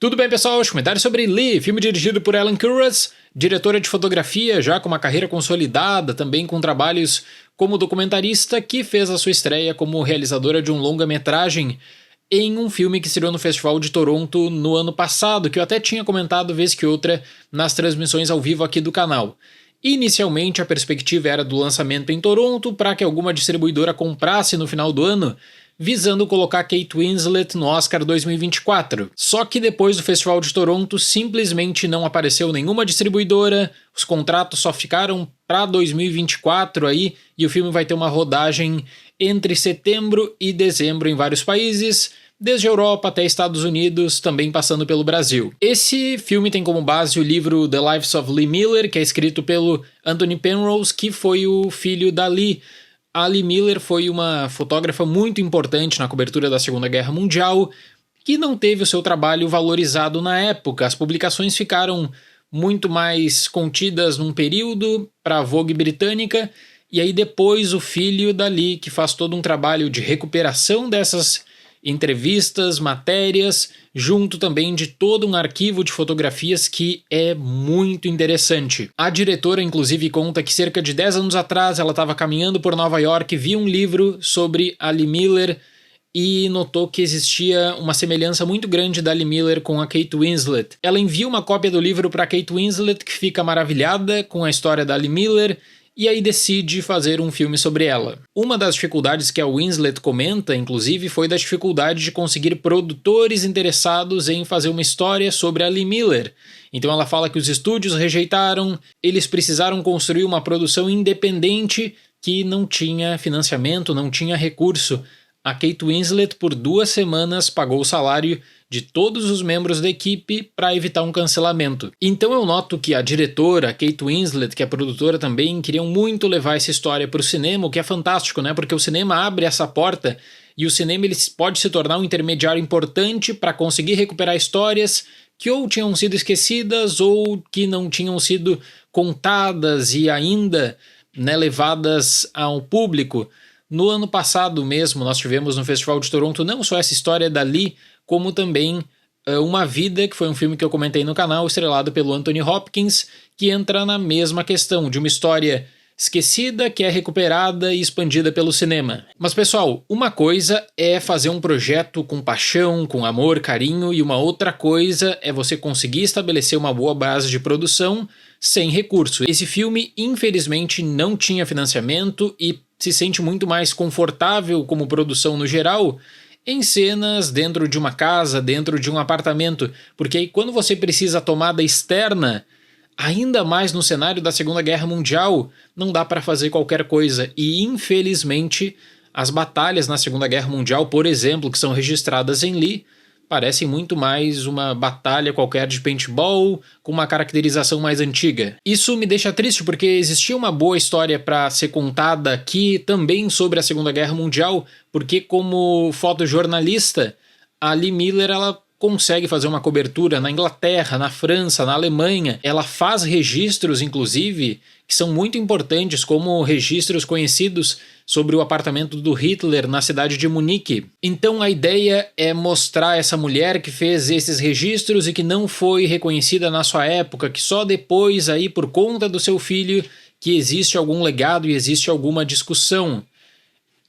Tudo bem, pessoal? Os comentários sobre Lee, filme dirigido por Ellen Kuras, diretora de fotografia, já com uma carreira consolidada, também com trabalhos como documentarista, que fez a sua estreia como realizadora de um longa-metragem em um filme que estreou no Festival de Toronto no ano passado, que eu até tinha comentado vez que outra nas transmissões ao vivo aqui do canal. Inicialmente, a perspectiva era do lançamento em Toronto para que alguma distribuidora comprasse no final do ano, visando colocar Kate Winslet no Oscar 2024. Só que depois do Festival de Toronto simplesmente não apareceu nenhuma distribuidora, os contratos só ficaram para 2024 aí, e o filme vai ter uma rodagem entre setembro e dezembro em vários países, desde a Europa até Estados Unidos, também passando pelo Brasil. Esse filme tem como base o livro The Lives of Lee Miller, que é escrito pelo Anthony Penrose, que foi o filho da Lee. A Lee Miller foi uma fotógrafa muito importante na cobertura da Segunda Guerra Mundial, que não teve o seu trabalho valorizado na época. As publicações ficaram muito mais contidas num período para a Vogue britânica, e aí depois o filho da Lee, que faz todo um trabalho de recuperação dessas entrevistas, matérias, junto também de todo um arquivo de fotografias que é muito interessante. A diretora inclusive conta que cerca de 10 anos atrás ela estava caminhando por Nova York, viu um livro sobre a Lee Miller e notou que existia uma semelhança muito grande da Lee Miller com a Kate Winslet. Ela envia uma cópia do livro para Kate Winslet, que fica maravilhada com a história da Lee Miller, e aí decide fazer um filme sobre ela. Uma das dificuldades que a Winslet comenta, inclusive, foi da dificuldade de conseguir produtores interessados em fazer uma história sobre a Lee Miller. Então ela fala que os estúdios rejeitaram, eles precisaram construir uma produção independente que não tinha financiamento, não tinha recurso. A Kate Winslet, por 2 semanas, pagou o salário de todos os membros da equipe para evitar um cancelamento. Então eu noto que a diretora, Kate Winslet, que é produtora também, queriam muito levar essa história para o cinema, o que é fantástico, né? Porque o cinema abre essa porta e o cinema ele pode se tornar um intermediário importante para conseguir recuperar histórias que ou tinham sido esquecidas ou que não tinham sido contadas e ainda, né, levadas ao público. No ano passado mesmo, nós tivemos no Festival de Toronto não só essa história da Lee, como também Uma Vida, que foi um filme que eu comentei no canal, estrelado pelo Anthony Hopkins, que entra na mesma questão de uma história esquecida que é recuperada e expandida pelo cinema. Mas pessoal, uma coisa é fazer um projeto com paixão, com amor, carinho, e uma outra coisa é você conseguir estabelecer uma boa base de produção sem recurso. Esse filme, infelizmente, não tinha financiamento e se sente muito mais confortável como produção no geral em cenas dentro de uma casa, dentro de um apartamento, porque aí quando você precisa tomada externa, ainda mais no cenário da Segunda Guerra Mundial, não dá para fazer qualquer coisa. E infelizmente as batalhas na Segunda Guerra Mundial, por exemplo, que são registradas em Lee, parecem muito mais uma batalha qualquer de paintball com uma caracterização mais antiga. Isso me deixa triste porque existia uma boa história para ser contada aqui também sobre a Segunda Guerra Mundial, porque como fotojornalista, a Lee Miller ela consegue fazer uma cobertura na Inglaterra, na França, na Alemanha. Ela faz registros, inclusive, que são muito importantes, como registros conhecidos sobre o apartamento do Hitler na cidade de Munique. Então a ideia é mostrar essa mulher que fez esses registros e que não foi reconhecida na sua época, que só depois, aí, por conta do seu filho, que existe algum legado e existe alguma discussão.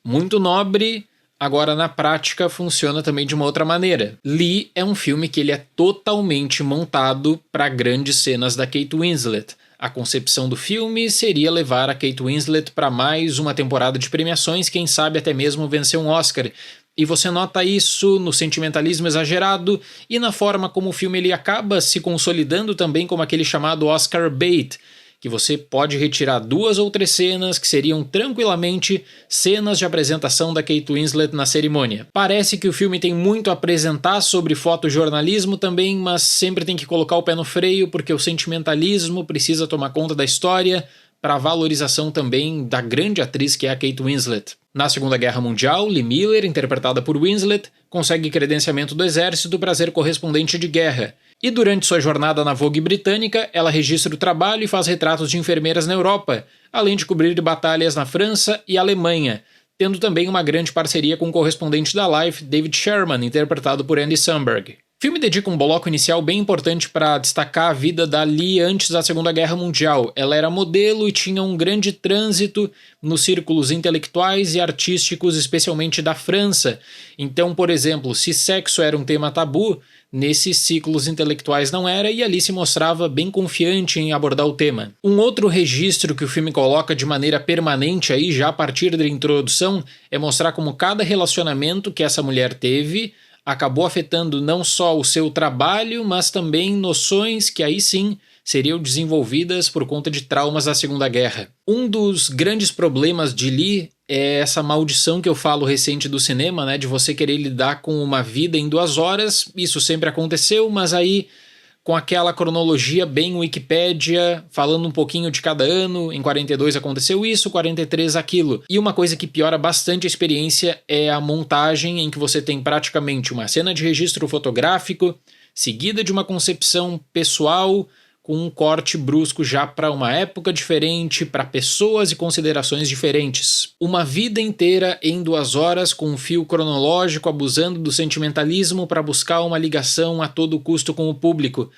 Muito nobre. Agora, na prática, funciona também de uma outra maneira. Lee é um filme que ele é totalmente montado para grandes cenas da Kate Winslet. A concepção do filme seria levar a Kate Winslet para mais uma temporada de premiações, quem sabe até mesmo vencer um Oscar. E você nota isso no sentimentalismo exagerado e na forma como o filme ele acaba se consolidando também como aquele chamado Oscar bait, que você pode retirar 2 ou 3 cenas que seriam tranquilamente cenas de apresentação da Kate Winslet na cerimônia. Parece que o filme tem muito a apresentar sobre fotojornalismo também, mas sempre tem que colocar o pé no freio porque o sentimentalismo precisa tomar conta da história para a valorização também da grande atriz que é a Kate Winslet. Na Segunda Guerra Mundial, Lee Miller, interpretada por Winslet, consegue credenciamento do exército para ser correspondente de guerra. E durante sua jornada na Vogue britânica, ela registra o trabalho e faz retratos de enfermeiras na Europa, além de cobrir batalhas na França e Alemanha, tendo também uma grande parceria com o correspondente da Life, David Sherman, interpretado por Andy Samberg. O filme dedica um bloco inicial bem importante para destacar a vida da Lee antes da Segunda Guerra Mundial. Ela era modelo e tinha um grande trânsito nos círculos intelectuais e artísticos, especialmente da França. Então, por exemplo, se sexo era um tema tabu, nesses ciclos intelectuais não era, e ali se mostrava bem confiante em abordar o tema. Um outro registro que o filme coloca de maneira permanente aí, já a partir da introdução, é mostrar como cada relacionamento que essa mulher teve acabou afetando não só o seu trabalho, mas também noções que aí sim seriam desenvolvidas por conta de traumas da Segunda Guerra. Um dos grandes problemas de Lee é essa maldição que eu falo recente do cinema, né, de você querer lidar com uma vida em 2 horas. Isso sempre aconteceu, mas aí com aquela cronologia bem Wikipédia, falando um pouquinho de cada ano, em 42 aconteceu isso, 43 aquilo. E uma coisa que piora bastante a experiência é a montagem, em que você tem praticamente uma cena de registro fotográfico, seguida de uma concepção pessoal, com um corte brusco já para uma época diferente, para pessoas e considerações diferentes. Uma vida inteira em 2 horas, com um fio cronológico, abusando do sentimentalismo para buscar uma ligação a todo custo com o público.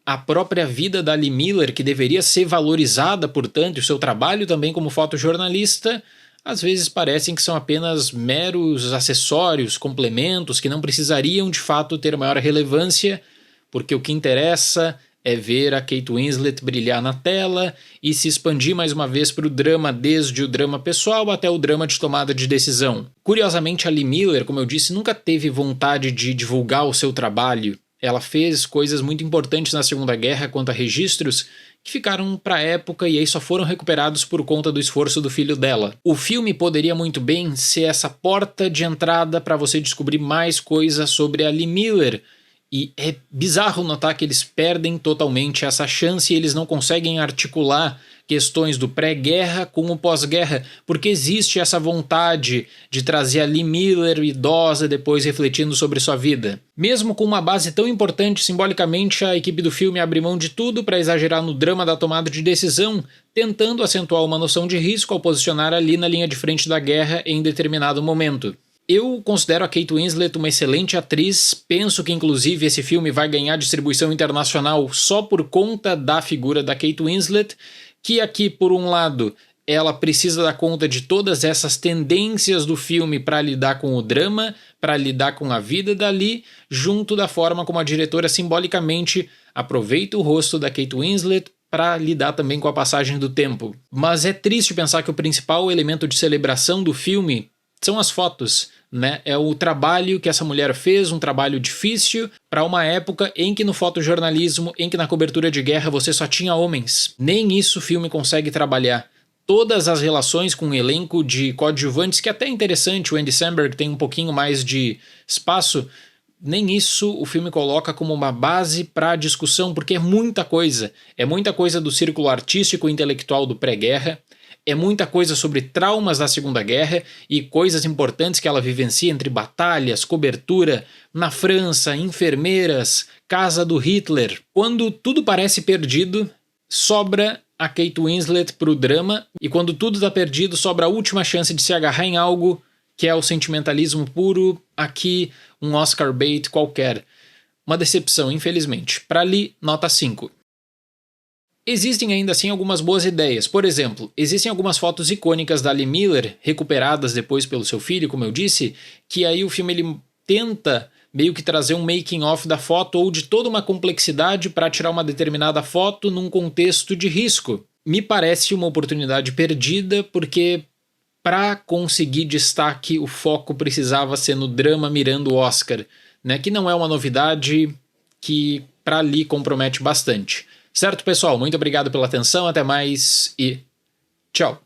A própria vida da Lee Miller, que deveria ser valorizada, portanto, e o seu trabalho também como fotojornalista, às vezes parecem que são apenas meros acessórios, complementos, que não precisariam de fato ter maior relevância, porque o que interessa é ver a Kate Winslet brilhar na tela e se expandir mais uma vez para o drama, desde o drama pessoal até o drama de tomada de decisão. Curiosamente, a Lee Miller, como eu disse, nunca teve vontade de divulgar o seu trabalho. Ela fez coisas muito importantes na Segunda Guerra quanto a registros que ficaram para a época e aí só foram recuperados por conta do esforço do filho dela. O filme poderia muito bem ser essa porta de entrada para você descobrir mais coisas sobre a Lee Miller. E é bizarro notar que eles perdem totalmente essa chance e eles não conseguem articular questões do pré-guerra com o pós-guerra, porque existe essa vontade de trazer a Lee Miller idosa depois refletindo sobre sua vida. Mesmo com uma base tão importante, simbolicamente a equipe do filme abre mão de tudo para exagerar no drama da tomada de decisão, tentando acentuar uma noção de risco ao posicionar a Lee na linha de frente da guerra em determinado momento. Eu considero a Kate Winslet uma excelente atriz, penso que inclusive esse filme vai ganhar distribuição internacional só por conta da figura da Kate Winslet, que aqui, por um lado, ela precisa dar conta de todas essas tendências do filme para lidar com o drama, para lidar com a vida da Lee, junto da forma como a diretora simbolicamente aproveita o rosto da Kate Winslet para lidar também com a passagem do tempo. Mas é triste pensar que o principal elemento de celebração do filme são as fotos, né? É o trabalho que essa mulher fez, um trabalho difícil para uma época em que no fotojornalismo, em que na cobertura de guerra você só tinha homens. Nem isso o filme consegue trabalhar. Todas as relações com um elenco de coadjuvantes, que até é interessante, o Andy Samberg tem um pouquinho mais de espaço, nem isso o filme coloca como uma base para discussão, porque é muita coisa. É muita coisa do círculo artístico e intelectual do pré-guerra, é muita coisa sobre traumas da Segunda Guerra e coisas importantes que ela vivencia entre batalhas, cobertura, na França, enfermeiras, casa do Hitler. Quando tudo parece perdido, sobra a Kate Winslet para o drama, e quando tudo está perdido, sobra a última chance de se agarrar em algo que é o sentimentalismo puro, aqui um Oscar bait qualquer. Uma decepção, infelizmente. Para Lee, nota 5. Existem ainda assim algumas boas ideias. Por exemplo, existem algumas fotos icônicas da Lee Miller, recuperadas depois pelo seu filho, como eu disse, que aí o filme ele tenta meio que trazer um making of da foto ou de toda uma complexidade para tirar uma determinada foto num contexto de risco. Me parece uma oportunidade perdida, porque para conseguir destaque o foco precisava ser no drama mirando o Oscar, né? Que não é uma novidade, que para Lee compromete bastante. Certo, pessoal? Muito obrigado pela atenção, até mais e tchau!